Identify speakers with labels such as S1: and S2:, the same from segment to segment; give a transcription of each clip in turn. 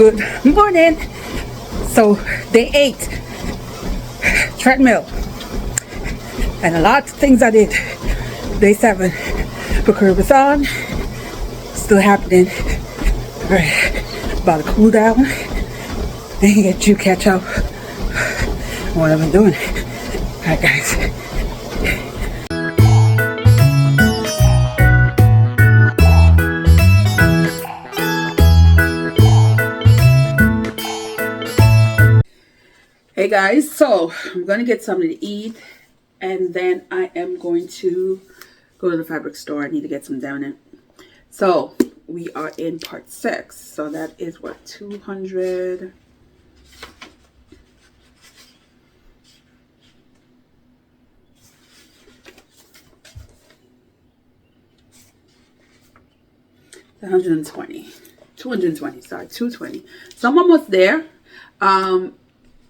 S1: Good morning. So day 8, treadmill, and a lot of things I did. Day 7 for CaribAThon, still happening. All right, about to cool down and get you catch up on what I've been doing. All right, guys. Hey guys, so I'm gonna get something to eat, and then I am going to go to the fabric store. I need to get some down in. So we are in part 6, so that is what, 200. Sorry, 220. So I'm almost there.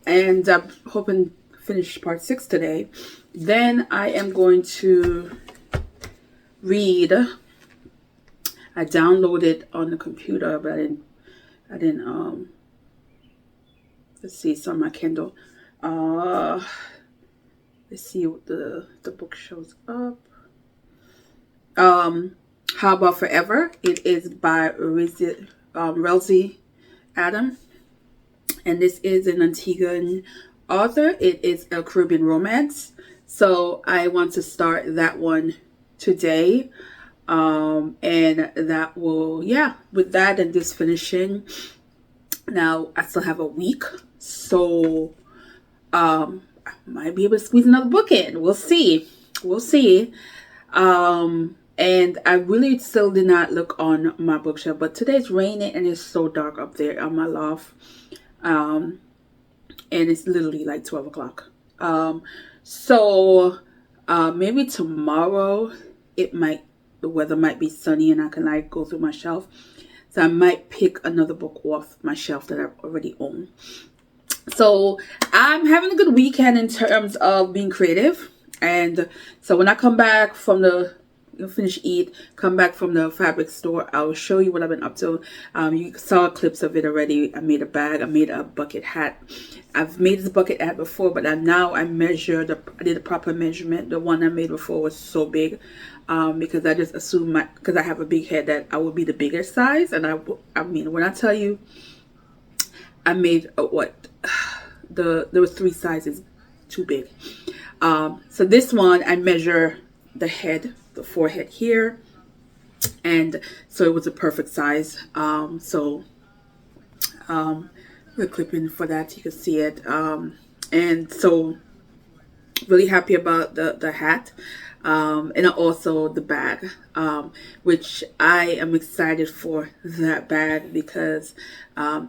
S1: And I'm hoping to finish part 6 today. Then I am going to read. I downloaded on the computer, but I didn't let's see, it's on my Kindle. Let's see what the book shows up. How About Forever? It is by Relzy Adam. And this is an Antiguan author. It is a Caribbean romance. So I want to start that one today. And that will, with that and this finishing. Now I still have a week. So I might be able to squeeze another book in. We'll see. And I really still did not look on my bookshelf. But today it's raining and it's so dark up there on my loft. And it's literally like 12 o'clock. So maybe tomorrow the weather might be sunny and I can like go through my shelf. So I might pick another book off my shelf that I already own. So I'm having a good weekend in terms of being creative. And so when I come back from come back from the fabric store, I'll show you what I've been up to. You saw clips of it already. I made a bag. I made a bucket hat. I've made this bucket hat before, but now I measured. I did a proper measurement. The one I made before was so big, because I just assumed because I have a big head that I would be the bigger size. And I mean, when I tell you, I made there was 3 sizes too big. So this one I measure the head, the forehead here, and so it was a perfect size. The clipping for that, you can see it. And so really happy about the hat, and also the bag, which I am excited for that bag because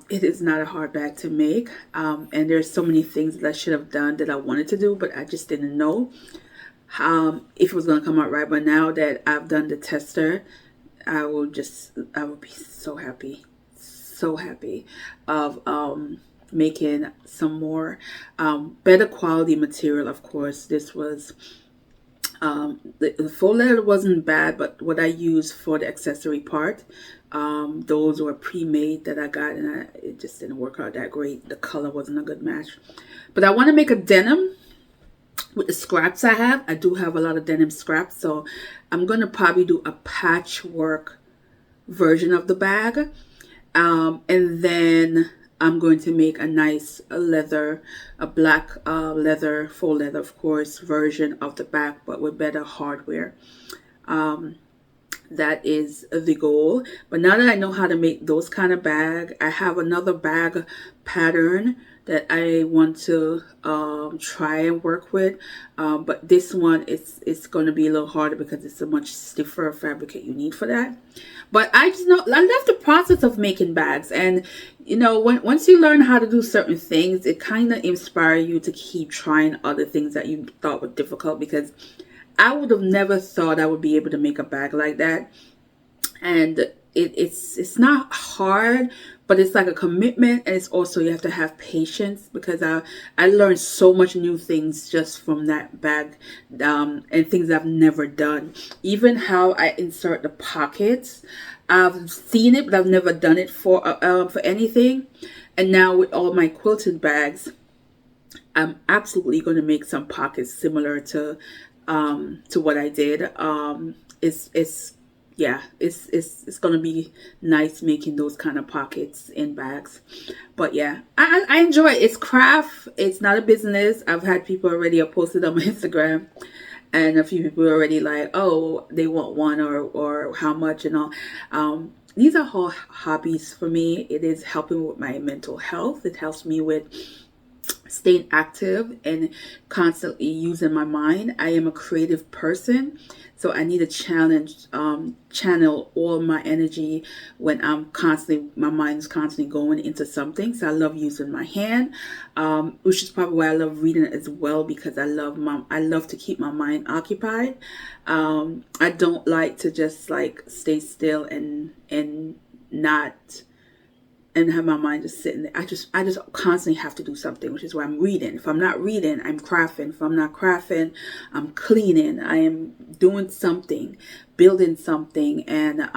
S1: it is not a hard bag to make, and there's so many things that I should have done that I wanted to do, but I just didn't know if it was going to come out right. But now that I've done the tester, I will be so happy of making some more better quality material. Of course, this was the faux leather wasn't bad, but what I used for the accessory part, those were pre-made that I got, and it just didn't work out that great. The color wasn't a good match. But I want to make a denim with the scraps I have. I do have a lot of denim scraps, so I'm going to probably do a patchwork version of the bag. And then I'm going to make a nice black leather, faux leather, of course, version of the bag, but with better hardware. That is the goal. But now that I know how to make those kind of bag, I have another bag pattern that I want to try and work with, but this one it's going to be a little harder because it's a much stiffer fabric that you need for that. But I just know I love the process of making bags, and you know, once you learn how to do certain things, it kind of inspires you to keep trying other things that you thought were difficult, because I would have never thought I would be able to make a bag like that. And it's not hard, but it's like a commitment, and it's also you have to have patience, because I learned so much new things just from that bag, and things I've never done. Even how I insert the pockets, I've seen it, but I've never done it for anything. And now with all my quilted bags, I'm absolutely going to make some pockets similar to what I did. It's yeah, it's gonna be nice making those kind of pockets in bags. But yeah, I enjoy it. It's craft. It's not a business. I've had people already posted on my Instagram, and a few people are already like, oh, they want one, or how much and all. These are all hobbies for me. It is helping with my mental health. It helps me with staying active and constantly using my mind. I am a creative person, so I need to channel all my energy when my mind is constantly going into something. So I love using my hand, which is probably why I love reading as well, because I love to keep my mind occupied. I don't like to just like stay still and not and have my mind just sitting there. I just constantly have to do something, which is why I'm reading. If I'm not reading, I'm crafting. If I'm not crafting, I'm cleaning. I am doing something, building something, and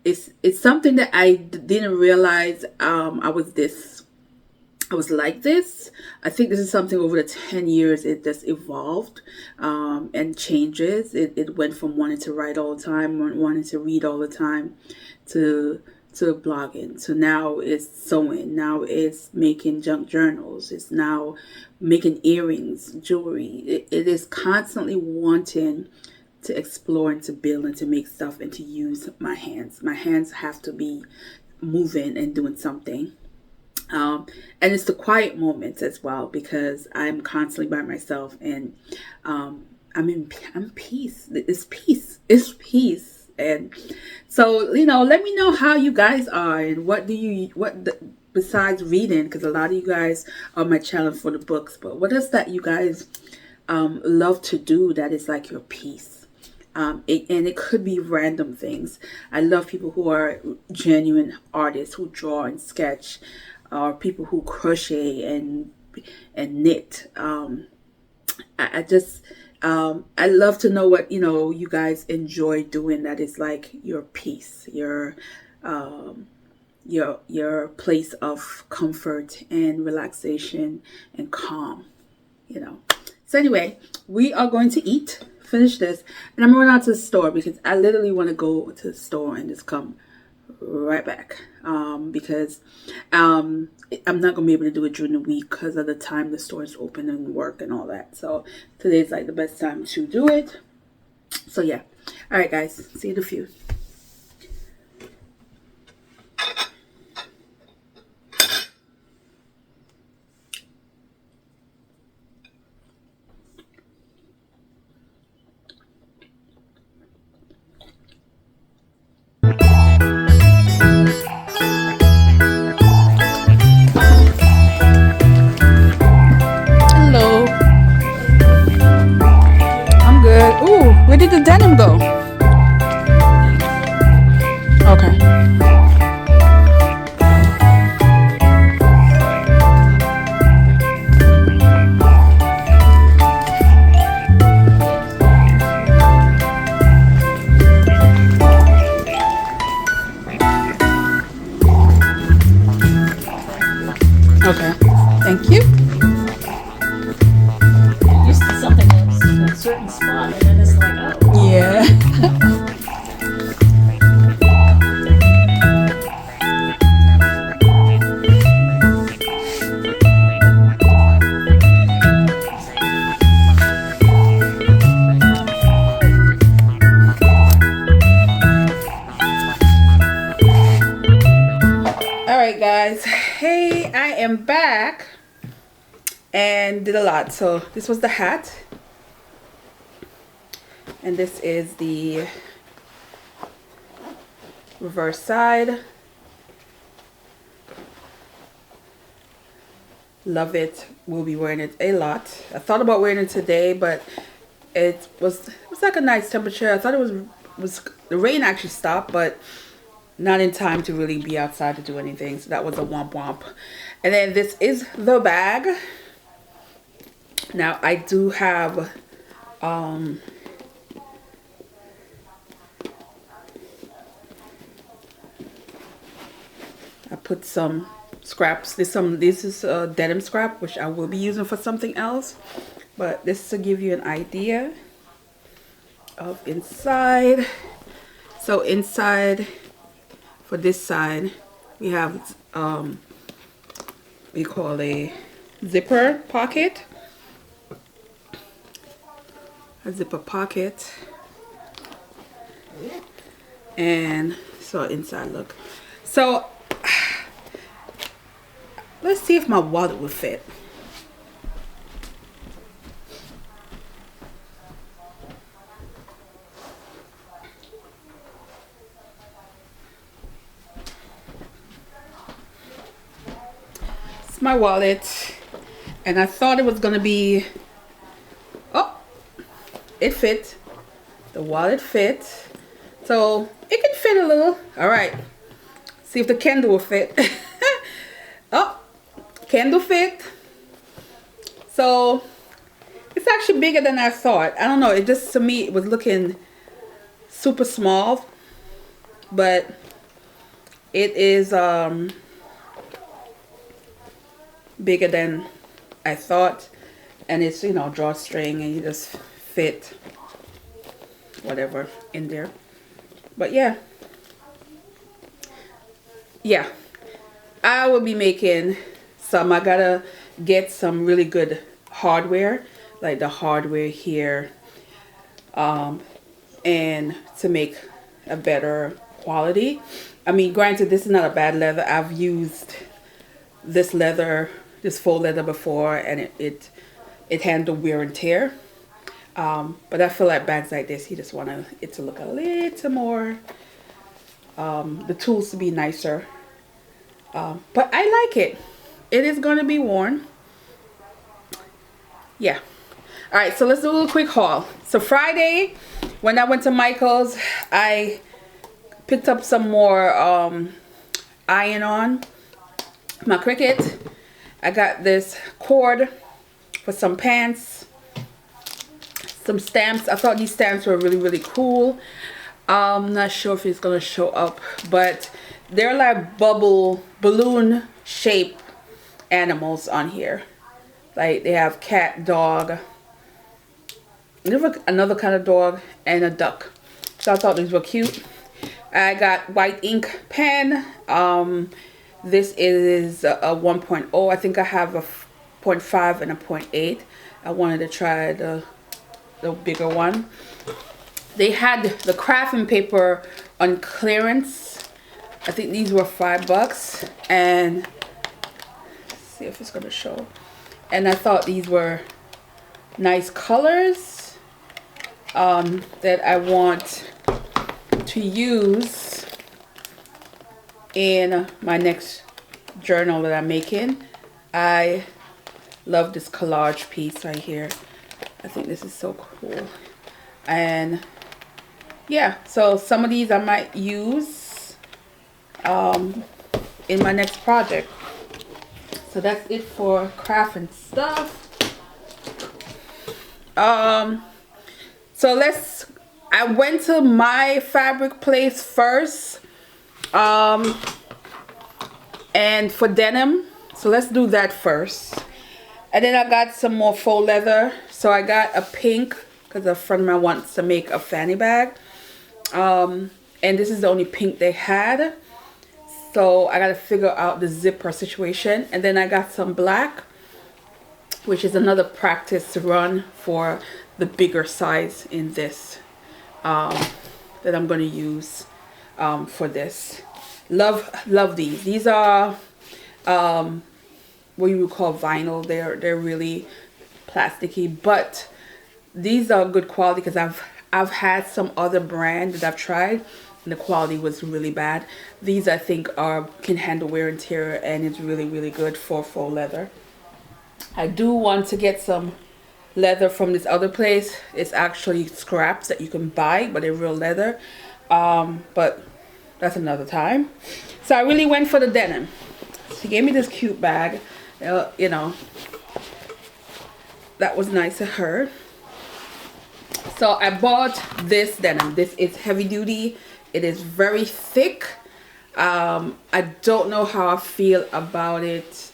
S1: it's something that I didn't realize I was like this. I think this is something over the 10 years it just evolved and changes. It went from wanting to write all the time, wanting to read all the time, to blogging. So now it's sewing. Now it's making junk journals. It's now making earrings, jewelry. It is constantly wanting to explore and to build and to make stuff and to use my hands. My hands have to be moving and doing something. And it's the quiet moments as well, because I'm constantly by myself, and I'm peace. It's peace. It's peace. And so, let me know how you guys are, and besides reading, because a lot of you guys are my challenge for the books, but what is that you guys love to do that is like your peace? And it could be random things. I love people who are genuine artists, who draw and sketch, or people who crochet and knit. I love to know what you guys enjoy doing that is like your peace, your place of comfort and relaxation and calm. So anyway, we are going to finish this, and I'm going out to the store because I literally want to go to the store and just come right back, because I'm not gonna be able to do it during the week because of the time the store is open and work and all that. So today's like the best time to do it. So yeah, all right guys, see you in a few. Where did the denim go? Okay. Okay. Thank you.
S2: Used to something that's in a certain spot, and then it's like, oh.
S1: Yeah. All right, guys. Hey, I am back and did a lot. So this was the hat. And this is the reverse side. Love it. We'll be wearing it a lot. I thought about wearing it today, but it was like a nice temperature. I thought it was the rain actually stopped, but not in time to really be outside to do anything. So that was a womp womp. And then this is the bag. Now I do have I put some scraps. This is denim scrap, which I will be using for something else, but this is to give you an idea of inside. So inside, for this side, we have we call a zipper pocket. A zipper pocket. And so inside look. So let's see if my wallet will fit. My wallet, and I thought it was gonna be, oh, it fit. The wallet fit, so it can fit a little. All right, see if the candle will fit. Oh, candle fit. So it's actually bigger than I thought. I don't know, it just, to me, it was looking super small, but it is bigger than I thought, and it's, you know, drawstring, and you just fit whatever in there. But yeah, I will be making some. I gotta get some really good hardware, like the hardware here, and to make a better quality. I mean, granted, this is not a bad leather. I've used this leather, this faux leather before, and it handled wear and tear. But I feel like bags like this, you just want it to look a little more, the tools to be nicer. But I like it. It is going to be worn. Yeah. All right, so let's do a little quick haul. So Friday, when I went to Michael's, I picked up some more iron-on my Cricut. I got this cord for some pants, some stamps. I thought these stamps were really, really cool. I'm not sure if it's gonna show up, but they're like balloon shaped animals on here. Like they have cat, dog, another kind of dog, and a duck. So I thought these were cute. I got white ink pen. This is a 1.0. I think I have a 0.5 and a 0.8. I wanted to try the bigger one. They had the crafting paper on clearance. I think these were $5, and let's see if it's gonna show. And I thought these were nice colors that I want to use in my next journal that I'm making. I love this collage piece right here. I think this is so cool. And yeah, so some of these I might use in my next project. So that's it for craft and stuff. So I went to my fabric place first, and for denim, so let's do that first. And then I got some more faux leather. So I got a pink, because a friend of mine wants to make a fanny bag, and this is the only pink they had. So I got to figure out the zipper situation. And then I got some black, which is another practice run for the bigger size in this, that I'm going to use for this. Love these. These are what you would call vinyl. They're really plasticky, but these are good quality, because I've had some other brand that I've tried and the quality was really bad. These I think can handle wear and tear, and it's really, really good for faux leather. I do want to get some leather from this other place. It's actually scraps that you can buy, but they're real leather. But that's another time. So I really went for the denim. She gave me this cute bag. You know, that was nice of her. So I bought this denim. This is heavy duty. It is very thick. I don't know how I feel about it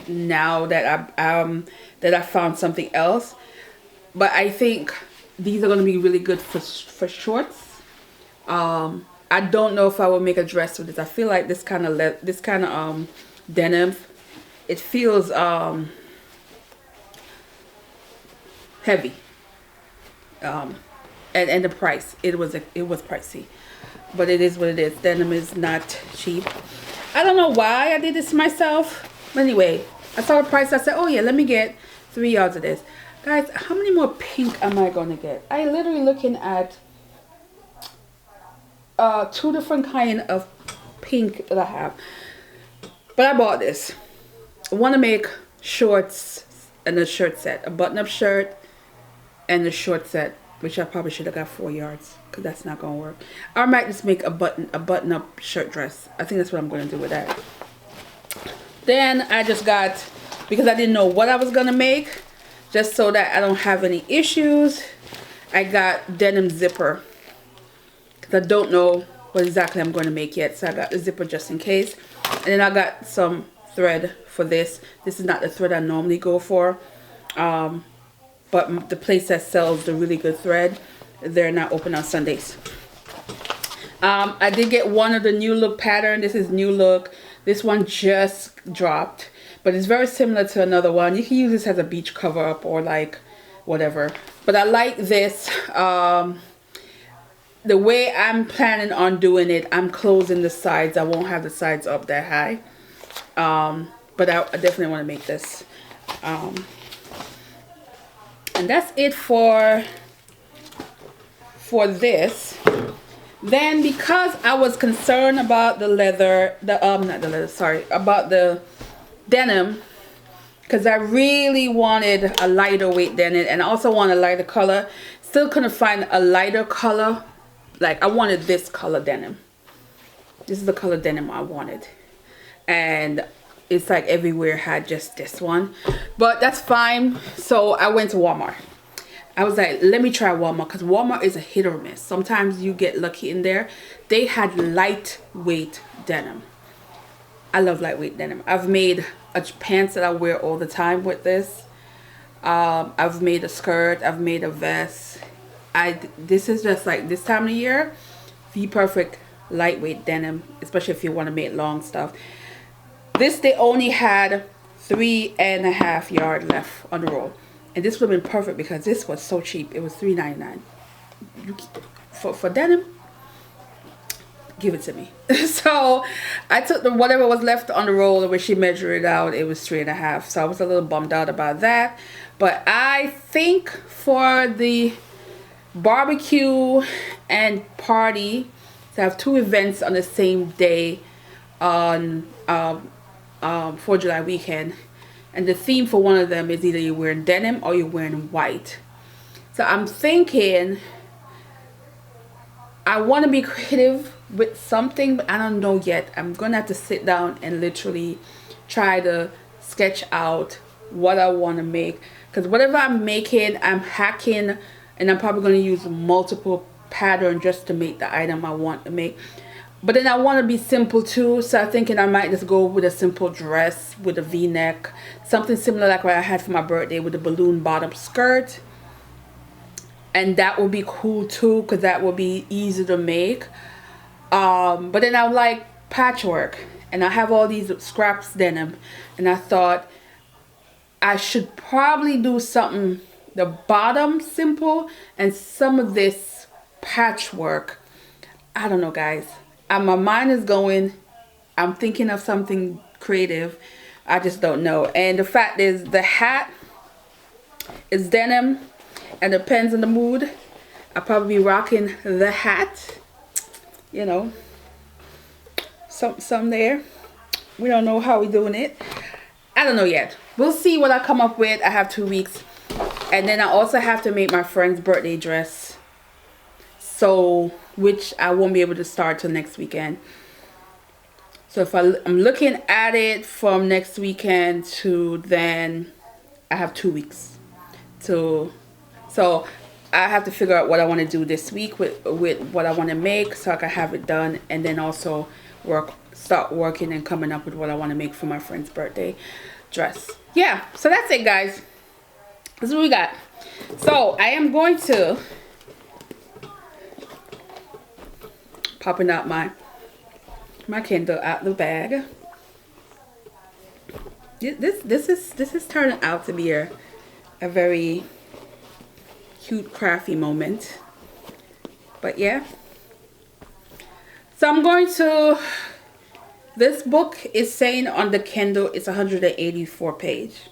S1: now that I found something else, but I think these are going to be really good for shorts. I don't know if I will make a dress with this. I feel like this kind of denim, it feels heavy. And the price, it was pricey, but it is what it is. Denim is not cheap. I don't know why I did this myself. But anyway, I saw the price. I said, oh yeah, let me get 3 yards of this. Guys, how many more pink am I going to get? I literally looking at 2 different kind of pink that I have. But I bought this. I want to make shorts and a shirt set. A button-up shirt and a short set. Which I probably should have got 4 yards. Because that's not going to work. I might just make a button-up shirt dress. I think that's what I'm going to do with that. Then I just got, because I didn't know what I was going to make, just so that I don't have any issues, I got denim zipper. Because I don't know what exactly I'm going to make yet. So I got the zipper just in case. And then I got some thread for this. This is not the thread I normally go for. But the place that sells the really good thread, they're not open on Sundays. I did get one of the New Look pattern. This is New Look. This one just dropped, but it's very similar to another one. You can use this as a beach cover up or like whatever. But I like this. The way I'm planning on doing it, I'm closing the sides. I won't have the sides up that high. But I definitely want to make this. And that's it for this. Then, because I was concerned about the leather, about the denim, because I really wanted a lighter weight denim, and I also want a lighter color. Still couldn't find a lighter color. Like, I wanted this color denim. This is the color denim I wanted, and it's like everywhere had just this one, but that's fine. So I went to Walmart. I was like, let me try Walmart, because Walmart is a hit or miss. Sometimes you get lucky in there. They had lightweight denim. I love lightweight denim. I've made pants that I wear all the time with this. I've made a skirt. I've made a vest. This is just like this time of year, the perfect lightweight denim, especially if you want to make long stuff. This, they only had 3.5 yards left on the roll. And this would have been perfect because this was so cheap. It was $3.99. For denim, give it to me. So I took whatever was left on the roll, when she measured it out, it was 3.5. So I was a little bummed out about that. But I think for the barbecue and party, to have 2 events on the same day on 4th of July weekend, and the theme for one of them is either you're wearing denim or you're wearing white. So I'm thinking I want to be creative with something, but I don't know yet. I'm gonna have to sit down and literally try to sketch out what I want to make, because whatever I'm making, I'm hacking, and I'm probably going to use multiple patterns just to make the item I want to make. But then I want to be simple too, so I'm thinking I might just go with a simple dress with a v-neck, something similar like what I had for my birthday with a balloon bottom skirt. And that will be cool too, because that will be easy to make. But then I like patchwork, and I have all these scraps denim, and I thought I should probably do something, the bottom simple and some of this patchwork. I don't know, guys. My mind is going. I'm thinking of something creative. I just don't know. And the fact is, the hat is denim, and it depends on the mood. I'll probably be rocking the hat. You know, some there. We don't know how we're doing it. I don't know yet. We'll see what I come up with. I have 2 weeks. And then I also have to make my friend's birthday dress, so which I won't be able to start till next weekend. So if I'm looking at it from next weekend to then, I have 2 weeks to, so I have to figure out what I want to do this week with what I want to make, so I can have it done, and then also start working and coming up with what I want to make for my friend's birthday dress. Yeah, so that's it, guys. This is what we got. So I am going to popping out my Kindle out the bag. This is turning out to be a very cute crafty moment. But yeah. So I'm going to, this book is saying on the Kindle it's 184 page.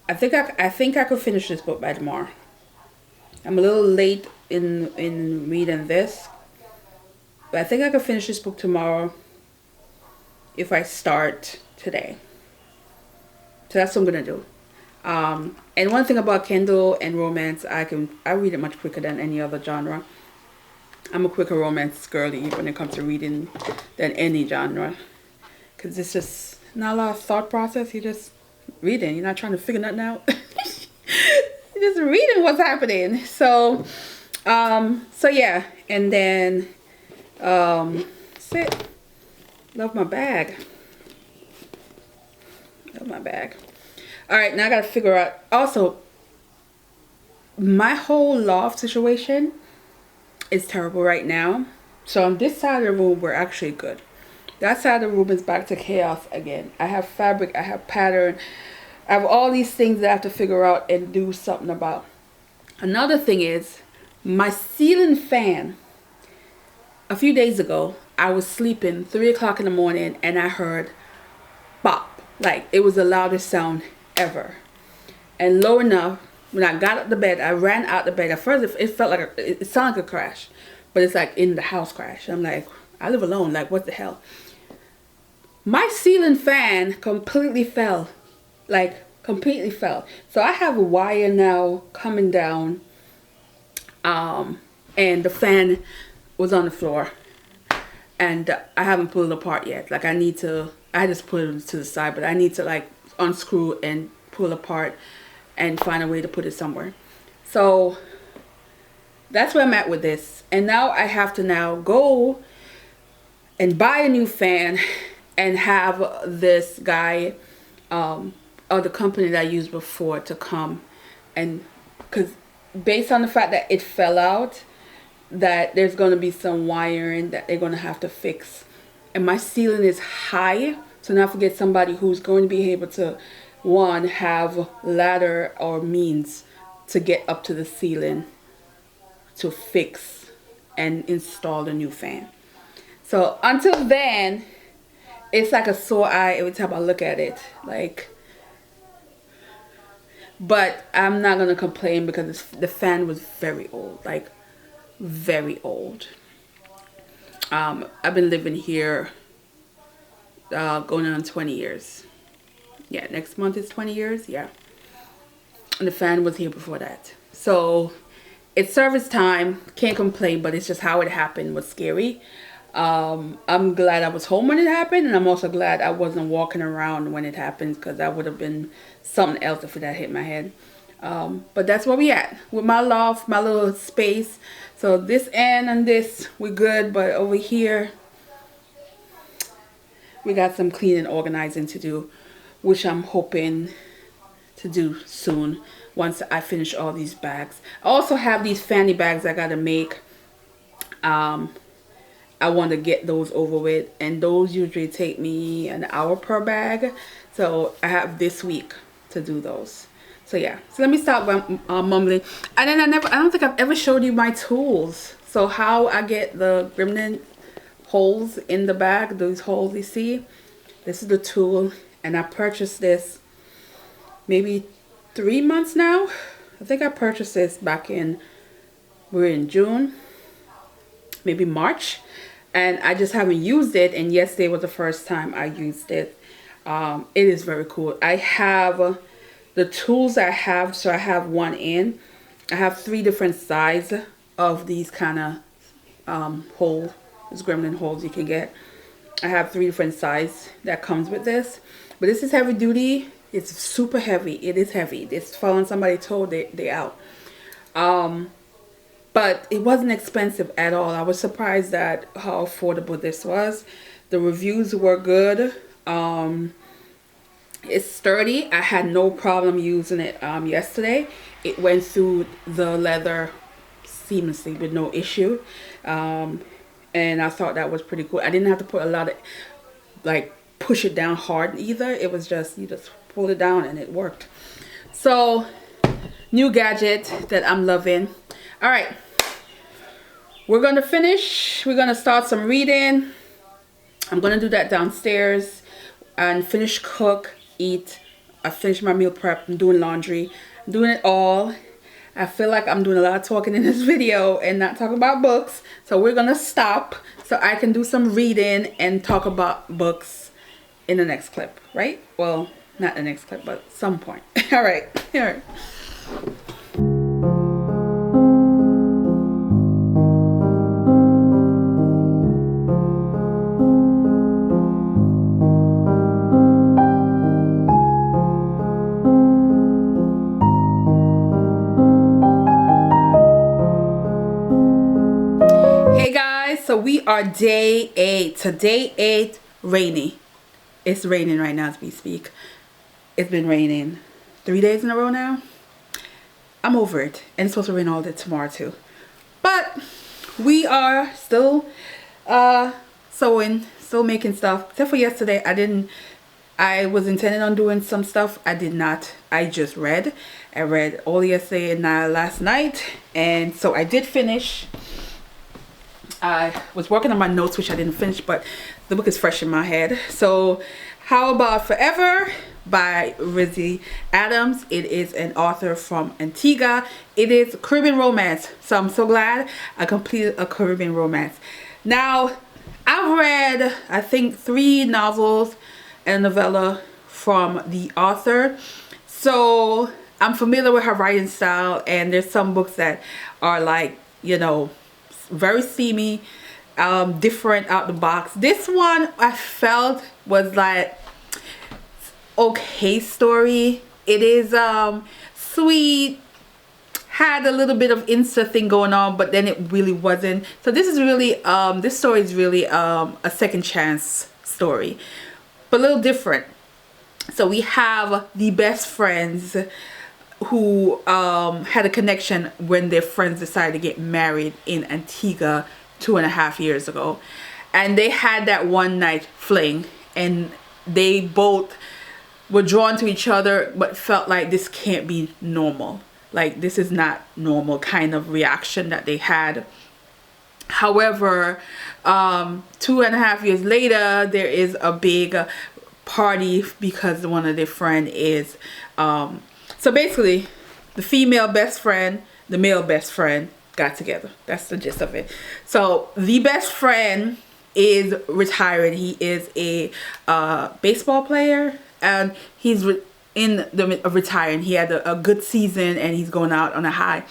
S1: I think I could finish this book by tomorrow. I'm a little late in reading this, but I think I could finish this book tomorrow if I start today. So that's what I'm gonna do. And one thing about Kindle and romance, I read it much quicker than any other genre. I'm a quicker romance girly when it comes to reading than any genre, because it's just not a lot of thought process. You're just reading. You're not trying to figure nothing out. You're just reading what's happening. So yeah, and then sit. Love my bag. Love my bag. All right, now I gotta figure out. Also, my whole loft situation is terrible right now. So on this side of the room, we're actually good. That side of the room is back to chaos again. I have fabric, I have pattern, I have all these things that I have to figure out and do something about. Another thing is my ceiling fan. A few days ago, I was sleeping 3 o'clock in the morning and I heard pop. Like it was the loudest sound ever. And lo enough, when I got out the bed, I ran out the bed. At first, it felt like it sounded like a crash, but it's like in the house crash. I'm like, I live alone. Like, what the hell? My ceiling fan completely fell. Like, completely fell. So I have a wire now coming down. And the fan was on the floor. And I haven't pulled it apart yet. Like, I just put it to the side, but I need to, like, unscrew and pull apart and find a way to put it somewhere. So that's where I'm at with this. And now I have to now go and buy a new fan and have this guy or the company that I used before to come, and because based on the fact that it fell out, that there's going to be some wiring that they're going to have to fix. And my ceiling is high, so now I have to get somebody who's going to be able to, one, have ladder or means to get up to the ceiling to fix and install the new fan. So until then, it's like a sore eye every time I look at it. Like, but I'm not gonna complain because the fan was very old, like very old. I've been living here going on 20 years. Yeah, next month is 20 years. Yeah. And the fan was here before that. So it's service time. Can't complain, but it's just how it happened was scary. I'm glad I was home when it happened, and I'm also glad I wasn't walking around when it happened, because that would have been something else if it had hit my head. But that's where we at with my loft, my little space. So this end and this, we're good, but over here, we got some cleaning, organizing to do, which I'm hoping to do soon once I finish all these bags. I also have these fanny bags I gotta make. I want to get those over with, and those usually take me an hour per bag, so I have this week to do those. So yeah, so let me stop mumbling. And then I don't think I've ever showed you my tools. So how I get the remnant holes in the bag, those holes you see, this is the tool, and I purchased this maybe 3 months now. I think I purchased this back we're in June, maybe March, and I just haven't used it, and yesterday was the first time I used it. It is very cool. I have the tools I have. So I have one in. I have 3 different sizes of these kind of holes, these gremlin holes you can get. I have 3 different sizes that comes with this. But this is heavy duty. It's super heavy. It is heavy. It's falling somebody's toe, they out. But it wasn't expensive at all. I was surprised at how affordable this was. The reviews were good. It's sturdy. I had no problem using it yesterday. It went through the leather seamlessly with no issue. And I thought that was pretty cool. I didn't have to put a lot of, like, push it down hard either. It was just, you just pull it down and it worked. So, new gadget that I'm loving. All right. We're going to finish. We're going to start some reading. I'm going to do that downstairs and finish cook, eat. I finished my meal prep. I'm doing laundry. I'm doing it all. I feel like I'm doing a lot of talking in this video and not talking about books. So we're going to stop so I can do some reading and talk about books in the next clip, right? Well, not the next clip, but some point. All right. All right. So we are day 8. So day 8, rainy. It's raining right now as we speak. It's been raining 3 days in a row now. I'm over it. And it's supposed to rain all day tomorrow too. But we are still sewing, still making stuff. Except for yesterday, I was intending on doing some stuff. I did not. I just read. I read all yesterday and last night. And so I did finish. I was working on my notes, which I didn't finish, but the book is fresh in my head. So, How About Forever by Rizzy Adams. It is an author from Antigua. It is Caribbean romance. So, I'm so glad I completed a Caribbean romance. Now, I've read, I think, 3 novels and a novella from the author. So, I'm familiar with her writing style, and there's some books that are like, you know, very steamy, different out the box. This one I felt was like okay story. It is sweet, had a little bit of Insta thing going on, but then it really wasn't. So this is really this story is really a second chance story, but a little different. So we have the best friends who had a connection when their friends decided to get married in Antigua 2.5 years ago. And they had that one night fling, and they both were drawn to each other but felt like this can't be normal. Like, this is not normal kind of reaction that they had. However, 2.5 years later, there is a big party because one of their friends is so basically, the female best friend, the male best friend got together. That's the gist of it. So the best friend is retired. He is a baseball player, and he's retiring. He had a good season, and he's going out on a high,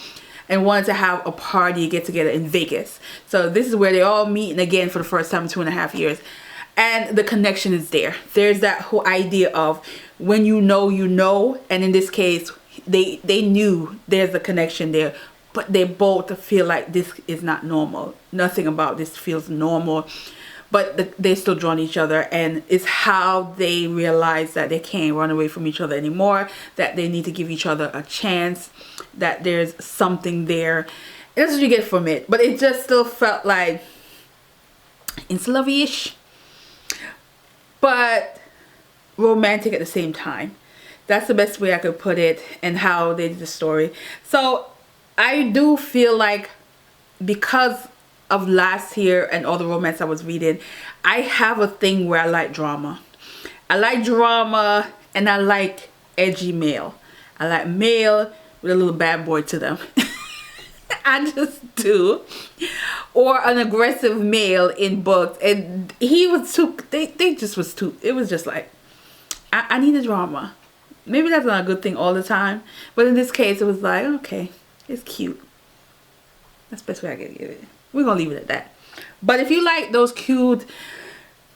S1: and wanted to have a party, get together in Vegas. So this is where they all meeting again for the first time in 2.5 years. And the connection is there. There's that whole idea of when you know, and in this case, they knew there's a connection there, but they both feel like this is not normal. Nothing about this feels normal, but they're still drawn to each other, and it's how they realize that they can't run away from each other anymore, that they need to give each other a chance, that there's something there. And that's what you get from it. But it just still felt like it's lovey-ish, but romantic at the same time. That's the best way I could put it, and how they did the story. So I do feel like, because of last year and all the romance I was reading, I have a thing where I like drama. I like drama, and I like edgy male. I like male with a little bad boy to them. I just do. Or an aggressive male in books, and he was too, they just was too, it was just like, I need a drama. Maybe that's not a good thing all the time, but in this case it was like, okay, it's cute. That's the best way I can give it. We're gonna leave it at that. But if you like those cute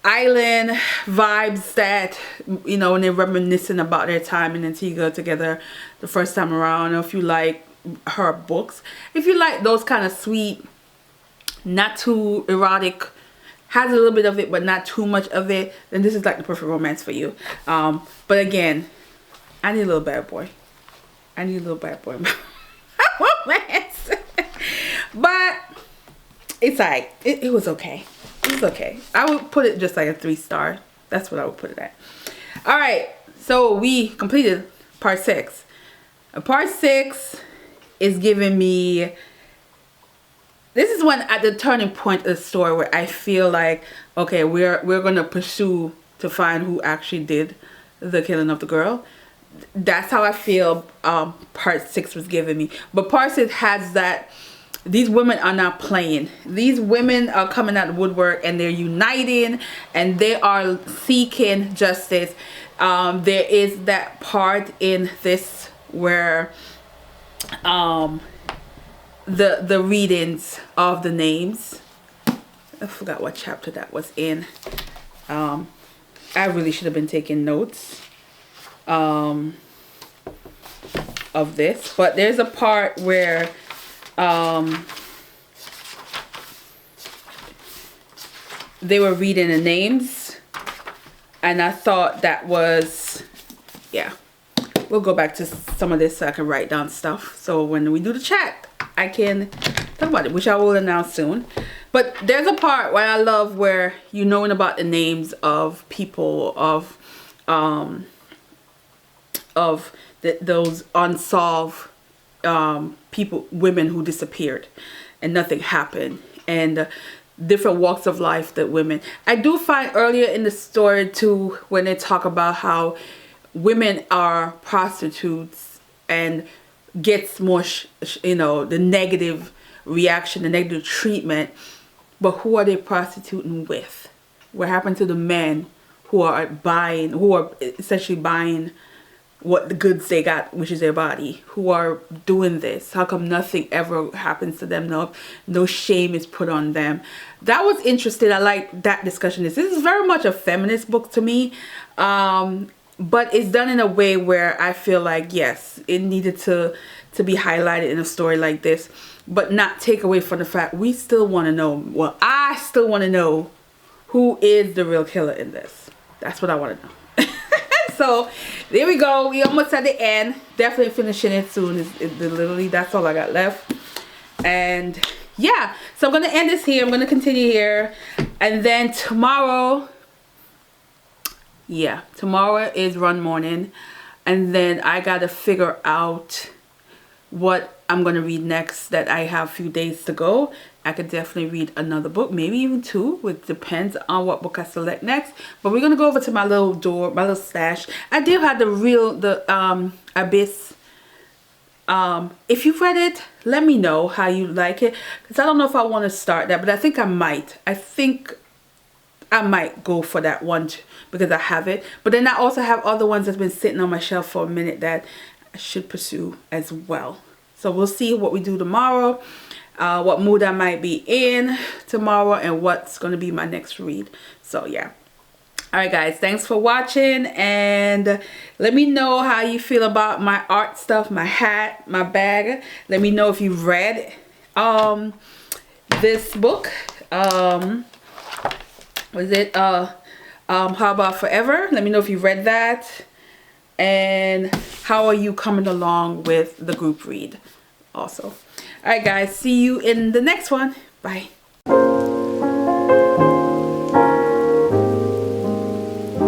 S1: island vibes that, you know, when they're reminiscing about their time in Antigua together the first time around, or if you like her books, if you like those kind of sweet, not too erotic, has a little bit of it but not too much of it, then this is like the perfect romance for you. But again, I need a little bad boy. I need a little bad boy romance. But it's alright. It was okay. It was okay. I would put it just like a 3-star. That's what I would put it at. Alright, so we completed part 6. Part 6 is giving me, this is when at the turning point of the story where I feel like, okay, we're gonna pursue to find who actually did the killing of the girl. That's how I feel part 6 was giving me. But part 6 has that these women are not playing. These women are coming out of the woodwork and they're uniting and they are seeking justice. There is that part in this where the readings of the names, I forgot what chapter that was in. I really should have been taking notes of this, but there's a part where they were reading the names and I thought that was, yeah, we'll go back to some of this so I can write down stuff, so when we do the chat I can talk about it, which I will announce soon. But there's a part where I love where you knowing about the names of people, of those unsolved people, women who disappeared and nothing happened, and different walks of life that women. I do find earlier in the story too, when they talk about how women are prostitutes and gets more you know, the negative reaction, the negative treatment, but who are they prostituting with? What happened to the men who are buying, who are essentially buying what the goods they got, which is their body, who are doing this? How come nothing ever happens to them? No shame is put on them. That was interesting. I like that discussion. This is very much a feminist book to me, but it's done in a way where I feel like, yes, it needed to be highlighted in a story like this, but not take away from the fact we still want to know, well, I still want to know who is the real killer in this. That's what I want to know. So there we go. We almost at the end. Definitely finishing it soon. It's literally, that's all I got left. And yeah, so I'm going to end this here. I'm going to continue here. And then tomorrow, yeah, tomorrow is run morning. And then I got to figure out what I'm going to read next, that I have a few days to go. I could definitely read another book, maybe even 2, which depends on what book I select next. But we're going to go over to my little door, my little stash. I did have the Abyss. If you've read it, let me know how you like it, because I don't know if I want to start that, but I think I might. I think I might go for that one because I have it. But then I also have other ones that's been sitting on my shelf for a minute that I should pursue as well. So we'll see what we do tomorrow, what mood I might be in tomorrow, and what's going to be my next read. So yeah. Alright guys, thanks for watching, and let me know how you feel about my art stuff, my hat, my bag. Let me know if you've read this book. Was it How About Forever? Let me know if you've read that. And how are you coming along with the group read also. Alright guys, see you in the next one. Bye.